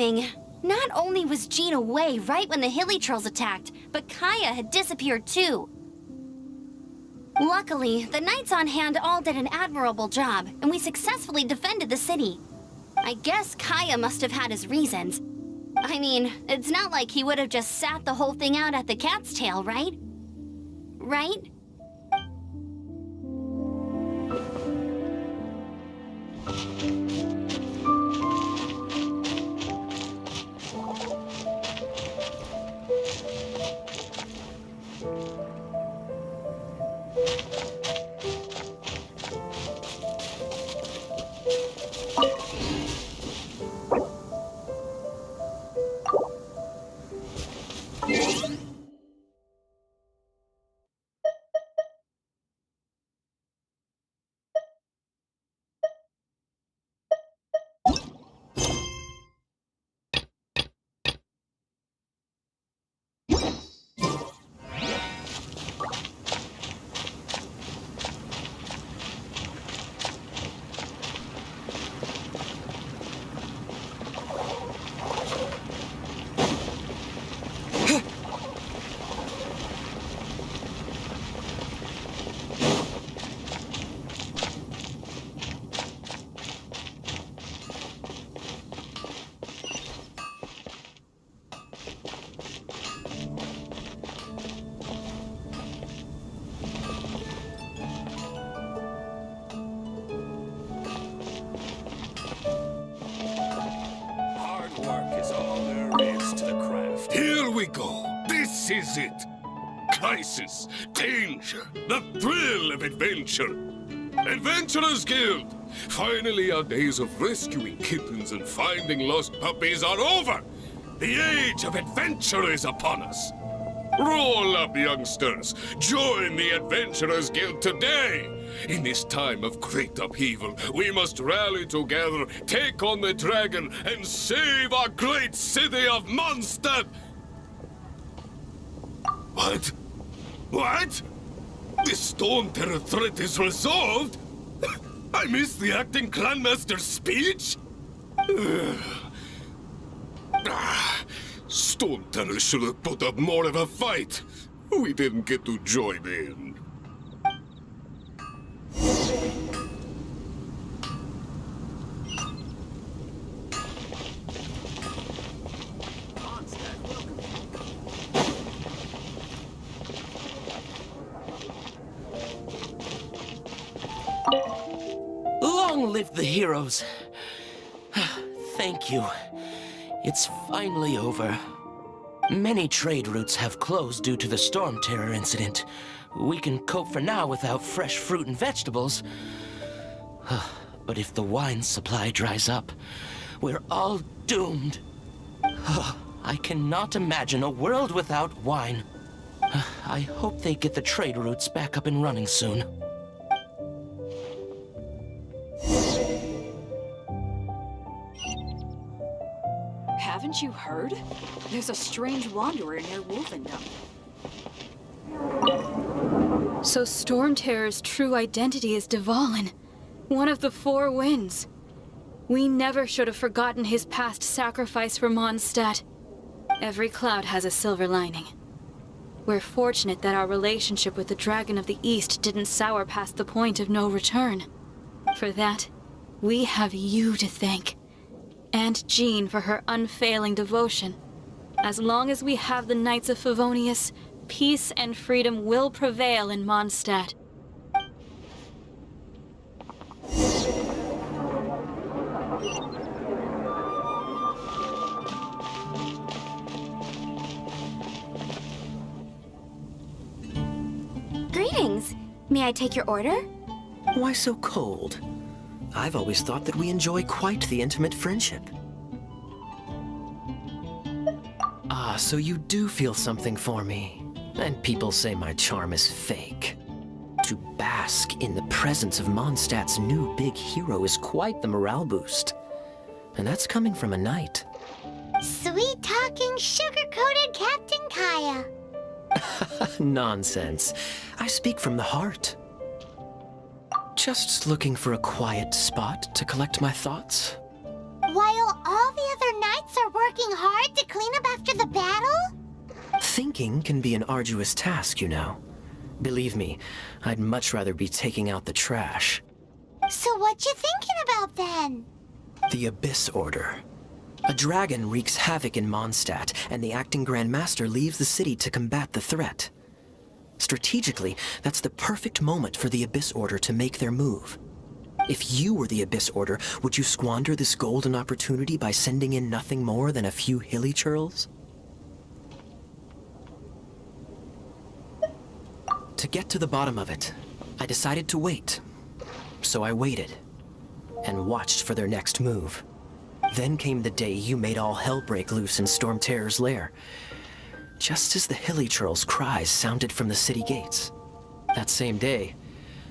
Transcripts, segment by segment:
timing. Not only was Jean away right when the Hilly Trolls attacked, but Kaeya had disappeared too. Luckily, the knights on hand all did an admirable job, and we successfully defended the city. I guess Kaeya must have had his reasons. I mean, it's not like he would have just sat the whole thing out at the cat's tail, right? Right? Here we go. This is it. Crisis, danger, the thrill of adventure. Adventurers Guild! Finally, our days of rescuing kittens and finding lost puppies are over. The age of adventure is upon us. Roll up, youngsters. Join the Adventurers Guild today. In this time of great upheaval, we must rally together, take on the dragon, and save our great city of Mondstadt! What? What? The Storm Terror threat is resolved? I missed the acting clanmaster's speech? Storm Terror should have put up more of a fight. We didn't get to join in. Long live the heroes. Thank you. It's finally over. Many trade routes have closed due to the Storm Terror incident. We can cope for now without fresh fruit and vegetables. But if the wine supply dries up, we're all doomed. I cannot imagine a world without wine. I hope they get the trade routes back up and running soon. Haven't you heard? There's a strange wanderer near Wolfendom. So Storm Terror's true identity is Dvalin, one of the Four Winds. We never should have forgotten his past sacrifice for Mondstadt. Every cloud has a silver lining. We're fortunate that our relationship with the Dragon of the East didn't sour past the point of no return. For that, we have you to thank. And Jean for her unfailing devotion. As long as we have the Knights of Favonius, peace and freedom will prevail in Mondstadt. Greetings. May I take your order? Why so cold? I've always thought that we enjoy quite the intimate friendship. Ah, so you do feel something for me. And people say my charm is fake. To bask in the presence of Mondstadt's new big hero is quite the morale boost. And that's coming from a knight. Sweet-talking, sugar-coated Captain Kaeya. Nonsense. I speak from the heart. Just looking for a quiet spot to collect my thoughts. While all all the other knights are working hard to clean up after the battle? Thinking can be an arduous task, you know. Believe me, I'd much rather be taking out the trash. So what you thinking about then? The Abyss Order. A dragon wreaks havoc in Mondstadt, and the acting Grand Master leaves the city to combat the threat. Strategically, that's the perfect moment for the Abyss Order to make their move. If you were the Abyss Order, would you squander this golden opportunity by sending in nothing more than a few hilly churls? To get to the bottom of it, I decided to wait. So I waited, and watched for their next move. Then came the day you made all hell break loose in Storm Terror's lair, just as the hilly churl's cries sounded from the city gates. That same day,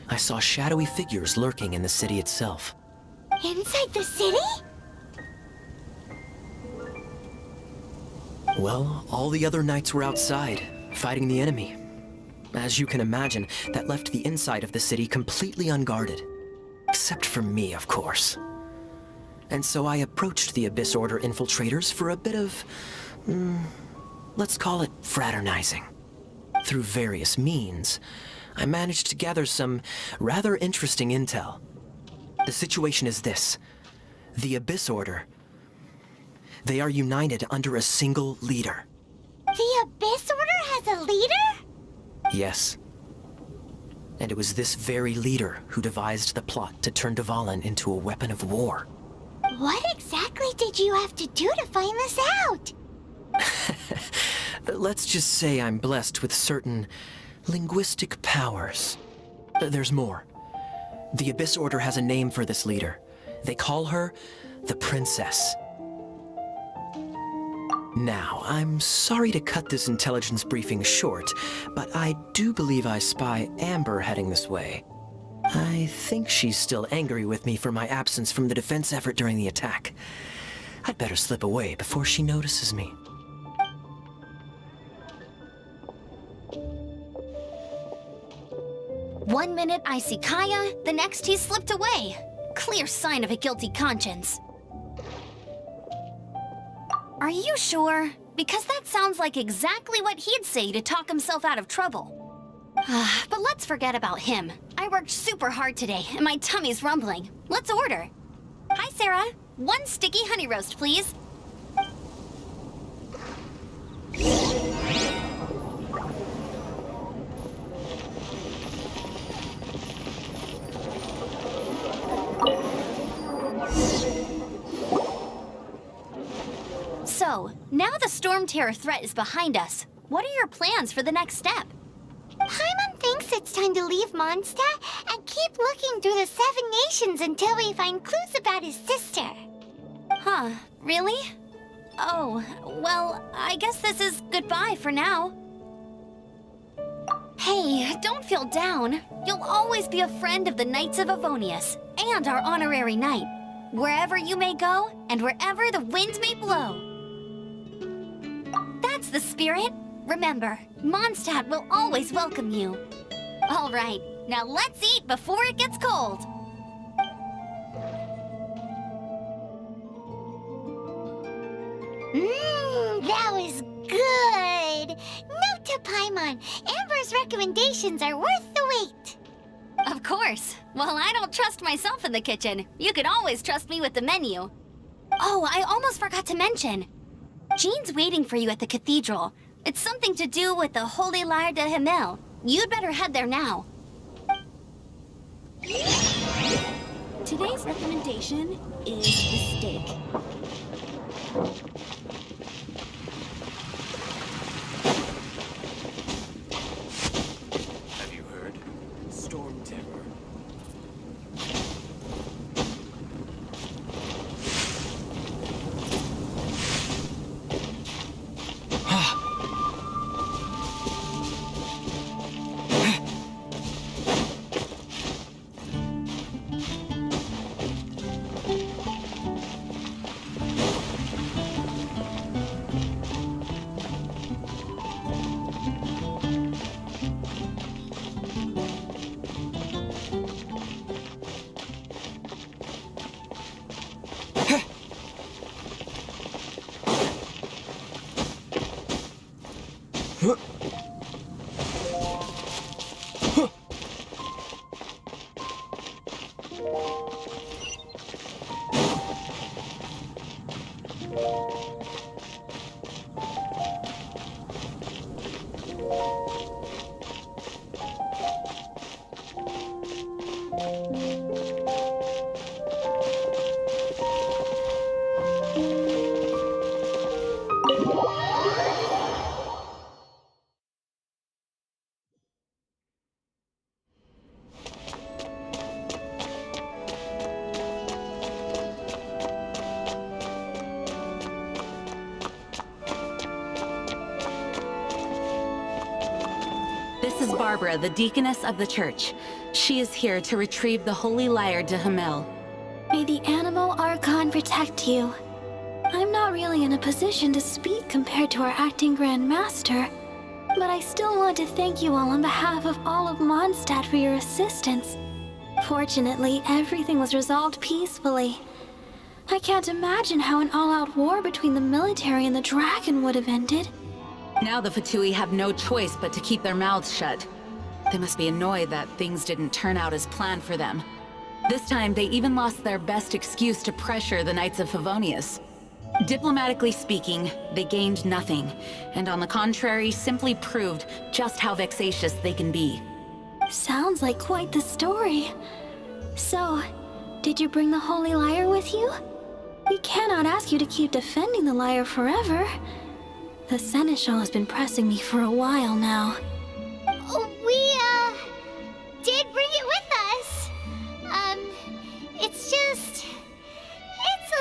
I saw shadowy figures lurking in the city itself. Inside the city? Well, all the other knights were outside, fighting the enemy. As you can imagine, that left the inside of the city completely unguarded. Except for me, of course. And so I approached the Abyss Order infiltrators for a bit of, let's call it fraternizing. Through various means, I managed to gather some rather interesting intel. The situation is this. The Abyss Order, they are united under a single leader. The Abyss Order has a leader? Yes. And it was this very leader who devised the plot to turn Dvalin into a weapon of war. What exactly did you have to do to find this out? Let's just say I'm blessed with certain linguistic powers. There's more. The Abyss Order has a name for this leader. They call her the Princess. Now, I'm sorry to cut this intelligence briefing short, but I do believe I spy Amber heading this way. I think she's still angry with me for my absence from the defense effort during the attack. I'd better slip away before she notices me. One minute I see Kaeya, the next he's slipped away. Clear sign of a guilty conscience. Are you sure? Because that sounds like exactly what he'd say to talk himself out of trouble. But let's forget about him. I worked super hard today, and my tummy's rumbling. Let's order. Hi, Sarah. 1 sticky honey roast, please. So, now the Storm Terror threat is behind us. What are your plans for the next step? Paimon thinks it's time to leave Mondstadt and keep looking through the 7 nations until we find clues about his sister. Huh, really? Oh, well, I guess this is goodbye for now. Hey, don't feel down. You'll always be a friend of the Knights of Avonius, and our honorary knight. Wherever you may go, and wherever the wind may blow. That's the spirit. Remember, Mondstadt will always welcome you. All right, now let's eat before it gets cold. That was good. Note to Paimon, Amber's recommendations are worth the wait. Of course. Well, I don't trust myself in the kitchen. You can always trust me with the menu. Oh, I almost forgot to mention. Jean's waiting for you at the cathedral. It's something to do with the Holy Lyre de Himmel. You'd better head there now. Today's recommendation is the steak. Have you heard? Storm Terror. This is Barbara, the deaconess of the church. She is here to retrieve the holy lyre to Hamel. May the animal Archon protect you. I'm not really in a position to speak compared to our acting Grand Master, but I still want to thank you all on behalf of all of Mondstadt for your assistance. Fortunately, everything was resolved peacefully. I can't imagine how an all-out war between the military and the dragon would have ended. Now the Fatui have no choice but to keep their mouths shut. They must be annoyed that things didn't turn out as planned for them. This time, they even lost their best excuse to pressure the Knights of Favonius. Diplomatically speaking, they gained nothing, and on the contrary, simply proved just how vexatious they can be. Sounds like quite the story. So, did you bring the holy lyre with you? We cannot ask you to keep defending the lyre forever. The Seneschal has been pressing me for a while now. We, did bring it with us. It's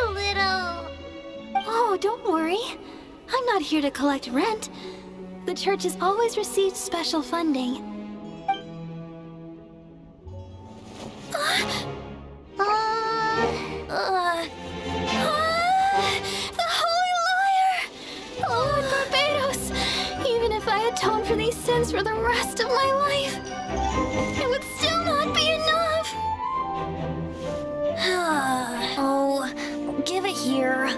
a little... Oh, don't worry. I'm not here to collect rent. The church has always received special funding. The Holy Lyre! Lord Barbados! Even if I atone for these sins for the rest of my life, it would still not be enough! Oh, give it here.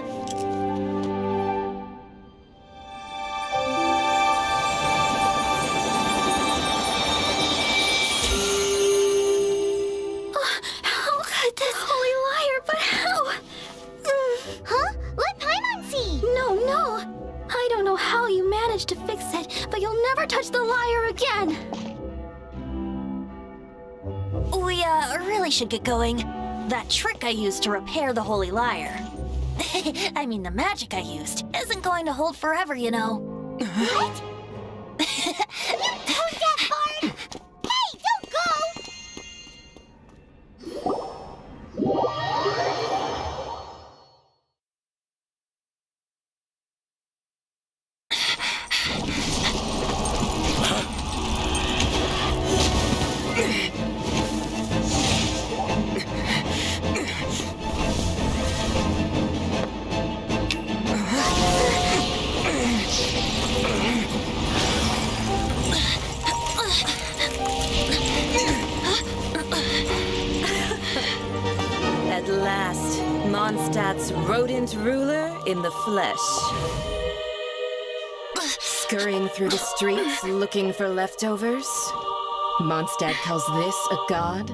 To fix it, but you'll never touch the lyre again. We, really should get going. That trick I used to repair the holy lyre. I mean, the magic I used isn't going to hold forever, you know. What? You tone deaf, Bard! Hey, don't go! At last, Mondstadt's rodent ruler in the flesh. Scurrying through the streets looking for leftovers? Mondstadt calls this a god?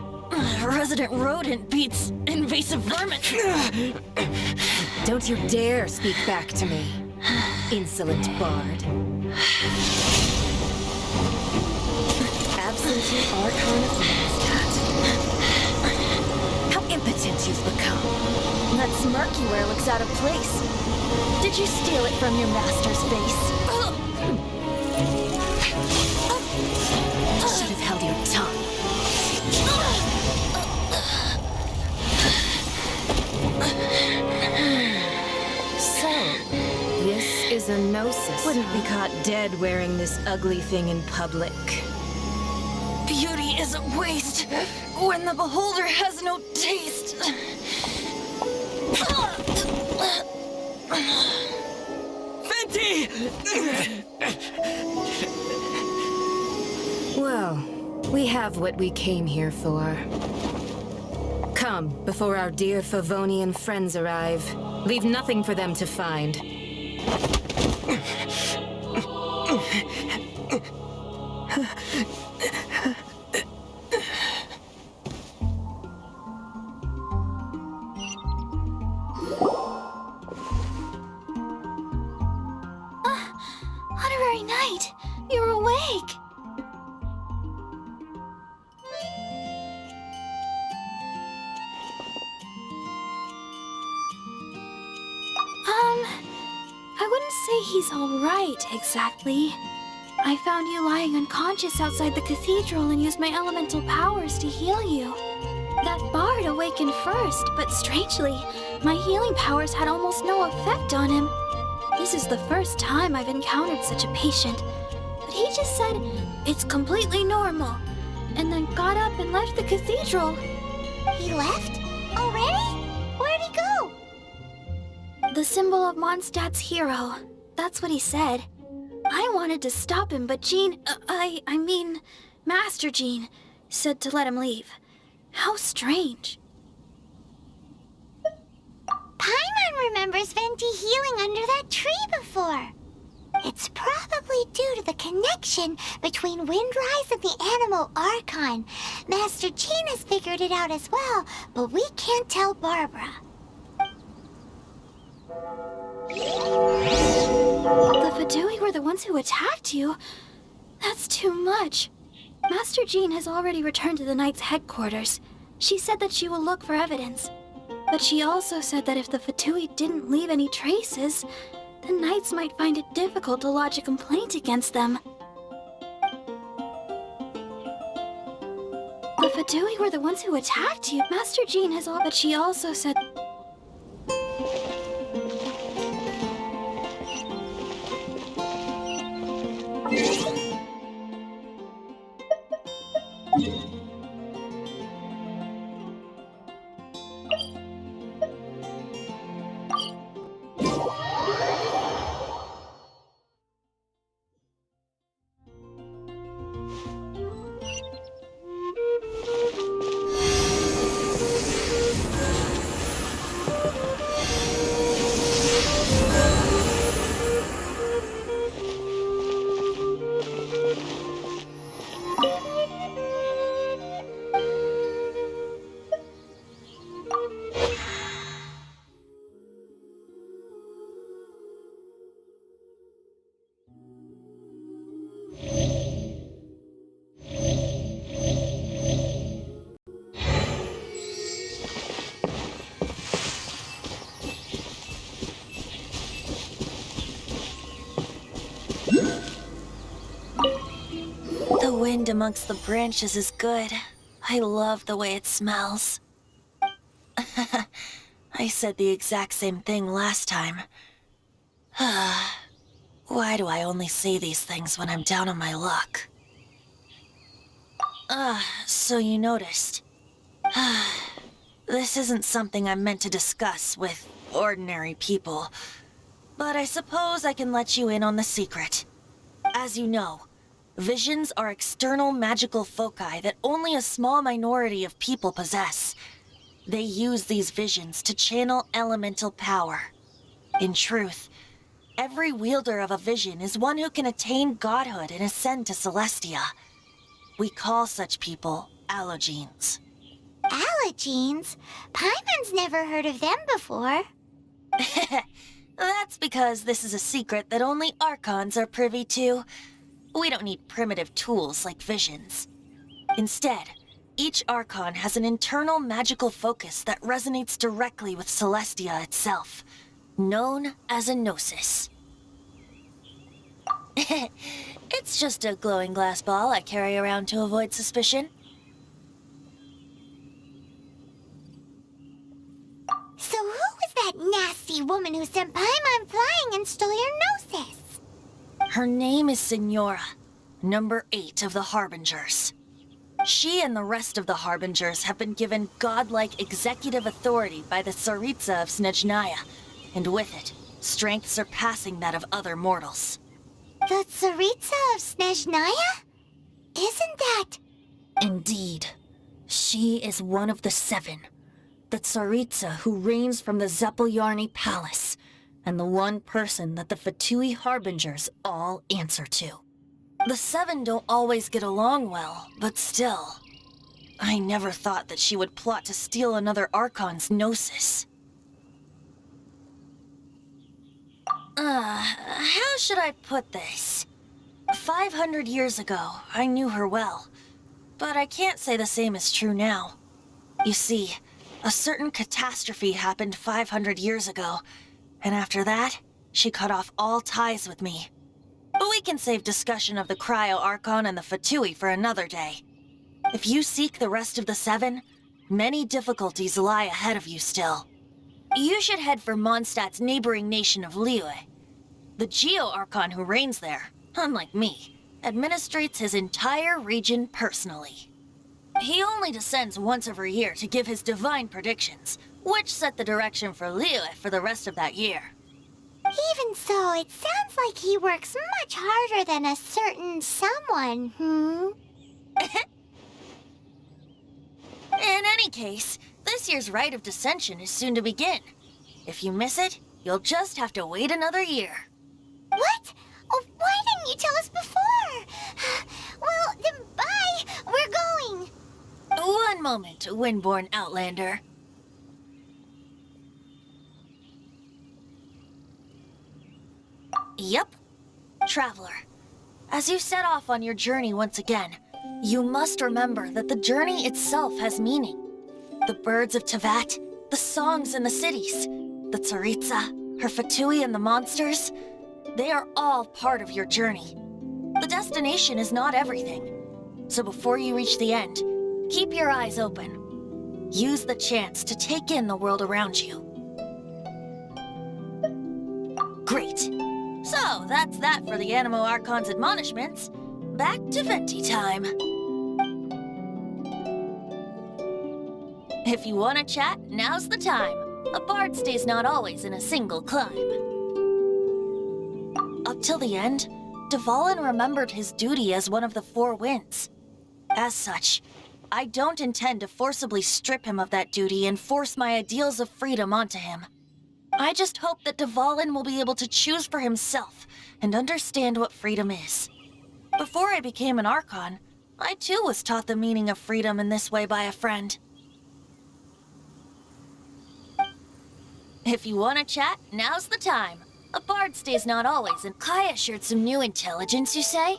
Resident rodent beats invasive vermin. Don't you dare speak back to me, insolent bard. Absentee Archon of Mondstadt. How impotent you've become. That smirk you wear looks out of place. Did you steal it from your master's face? Should have held your tongue. So, this is a gnosis. Wouldn't be caught dead wearing this ugly thing in public. Beauty isn't waste when the beholder has no taste. Venti! Well, we have what we came here for. Come, before our dear Favonian friends arrive. Leave nothing for them to find. Honorary Knight, you're awake. I wouldn't say he's alright, exactly. I found you lying unconscious outside the cathedral and used my elemental powers to heal you. That bard awakened first, but strangely, my healing powers had almost no effect on him. This is the first time I've encountered such a patient, but he just said, "It's completely normal," and then got up and left the cathedral. He left? Already? Where'd he go? The symbol of Mondstadt's hero. That's what he said. I wanted to stop him, but Master Jean, said to let him leave. How strange. Paimon remembers Venti healing under that tree before. It's probably due to the connection between Windrise and the animal Archon. Master Jean has figured it out as well, but we can't tell Barbara. The Fatui were the ones who attacked you? That's too much. Master Jean has already returned to the Knight's headquarters. She said that she will look for evidence. But she also said that if the Fatui didn't leave any traces, the Knights might find it difficult to lodge a complaint against them. The Fatui were the ones who attacked you. Master Jean has all, but she also said... The wind amongst the branches is good. I love the way it smells. I said the exact same thing last time. Why do I only say these things when I'm down on my luck? So you noticed. This isn't something I'm meant to discuss with ordinary people, but I suppose I can let you in on the secret. As you know, visions are external magical foci that only a small minority of people possess. They use these visions to channel elemental power. In truth, every wielder of a vision is one who can attain godhood and ascend to Celestia. We call such people allogenes. Allogenes? Paimon's never heard of them before. That's because this is a secret that only Archons are privy to. We don't need primitive tools like visions. Instead, each Archon has an internal magical focus that resonates directly with Celestia itself, known as a gnosis. It's just a glowing glass ball I carry around to avoid suspicion. So who was that nasty woman who sent Paimon flying and stole your gnosis? Her name is Signora, number 8 of the Harbingers. She and the rest of the Harbingers have been given godlike executive authority by the Tsaritsa of Snezhnaya, and with it, strength surpassing that of other mortals. The Tsaritsa of Snezhnaya? Isn't that... Indeed. She is one of the 7. The Tsaritsa who reigns from the Zeppeljárny Palace, and the one person that the Fatui Harbingers all answer to. The 7 don't always get along well, but still. I never thought that she would plot to steal another Archon's gnosis. How should I put this? 500 years ago, I knew her well. But I can't say the same is true now. You see, a certain catastrophe happened 500 years ago, and after that, she cut off all ties with me. But we can save discussion of the Cryo Archon and the Fatui for another day. If you seek the rest of the Seven, many difficulties lie ahead of you still. You should head for Mondstadt's neighboring nation of Liyue. The Geo-Archon who reigns there, unlike me, administrates his entire region personally. He only descends once every year to give his divine predictions, which set the direction for Liyue for the rest of that year. Even so, it sounds like he works much harder than a certain someone, In any case, this year's Rite of Descension is soon to begin. If you miss it, you'll just have to wait another year. What? Oh, why didn't you tell us before? Well, then bye! We're going! One moment, Windborn Outlander. Yep. Traveler, as you set off on your journey once again, you must remember that the journey itself has meaning. The birds of Tevat, the songs in the cities, the Tsaritsa, her Fatui and the monsters, they are all part of your journey. The destination is not everything. So before you reach the end, keep your eyes open. Use the chance to take in the world around you. Great. So, that's that for the Animo Archon's admonishments. Back to Venti time. If you want to chat, now's the time. A bard stays not always in a single climb. Up till the end, Dvalin remembered his duty as one of the Four Winds. As such, I don't intend to forcibly strip him of that duty and force my ideals of freedom onto him. I just hope that Dvalin will be able to choose for himself and understand what freedom is. Before I became an Archon, I too was taught the meaning of freedom in this way by a friend. If you want to chat, now's the time. A bard stays not always, and Kaeya shared some new intelligence, you say?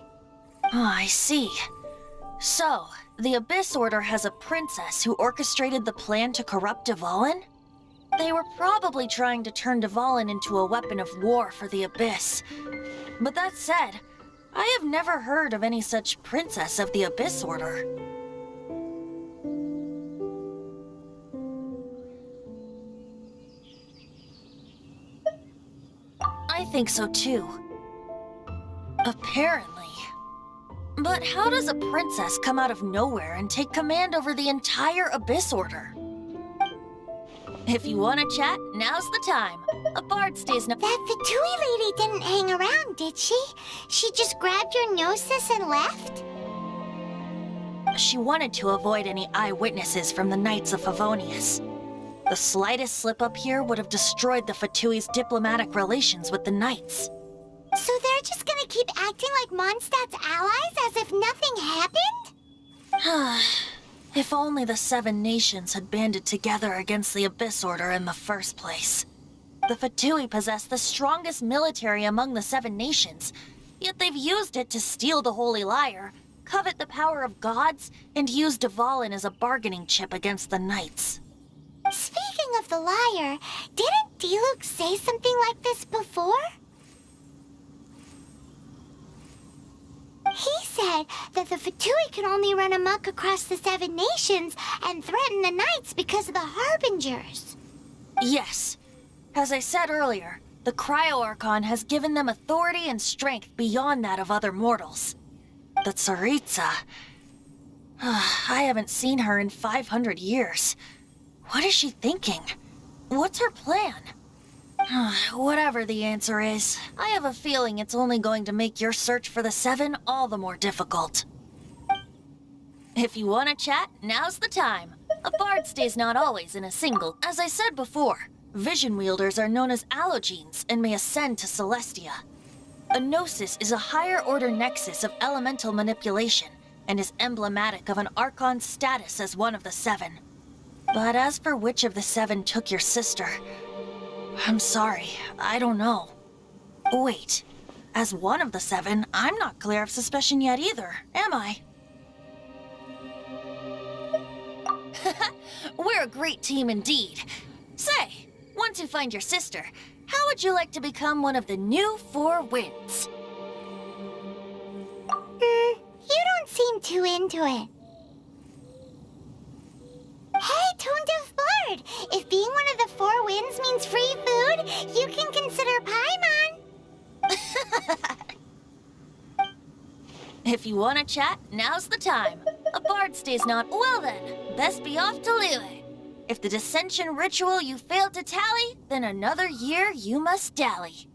Oh, I see. So, the Abyss Order has a princess who orchestrated the plan to corrupt Dvalin? They were probably trying to turn Dvalin into a weapon of war for the Abyss. But that said, I have never heard of any such princess of the Abyss Order. I think so too. Apparently. But how does a princess come out of nowhere and take command over the entire Abyss Order? If you want to chat, now's the time. A bard stays no- That Fatui lady didn't hang around, did she? She just grabbed your gnosis and left? She wanted to avoid any eyewitnesses from the Knights of Favonius. The slightest slip-up here would have destroyed the Fatui's diplomatic relations with the Knights. So they're just gonna keep acting like Mondstadt's allies as if nothing happened? If only the Seven Nations had banded together against the Abyss Order in the first place. The Fatui possess the strongest military among the Seven Nations, yet they've used it to steal the Holy Lyre, covet the power of gods, and use Dvalin as a bargaining chip against the Knights. Speaking of the lyre, didn't Diluc say something like this before? He said that the Fatui could only run amok across the Seven Nations and threaten the Knights because of the Harbingers. Yes. As I said earlier, the Cryo Archon has given them authority and strength beyond that of other mortals. The Tsaritsa... I haven't seen her in 500 years. What is she thinking? What's her plan? Whatever the answer is, I have a feeling it's only going to make your search for the Seven all the more difficult. If you want to chat, now's the time. A bard stays not always in a single. As I said before, vision wielders are known as allogenes and may ascend to Celestia. A gnosis is a higher-order nexus of elemental manipulation and is emblematic of an Archon's status as one of the Seven. But as for which of the Seven took your sister, I'm sorry, I don't know. Wait, as one of the 7, I'm not clear of suspicion yet either, am I? We're a great team indeed. Say, once you find your sister, how would you like to become one of the new 4 winds? You don't seem too into it. Hey, Tone-Deaf Bard! If being one of the 4 winds means free food, you can consider Paimon. If you want to chat, now's the time. A bard stays not. Well then, best be off to Liyue. If the dissension ritual you failed to tally, then another year you must dally.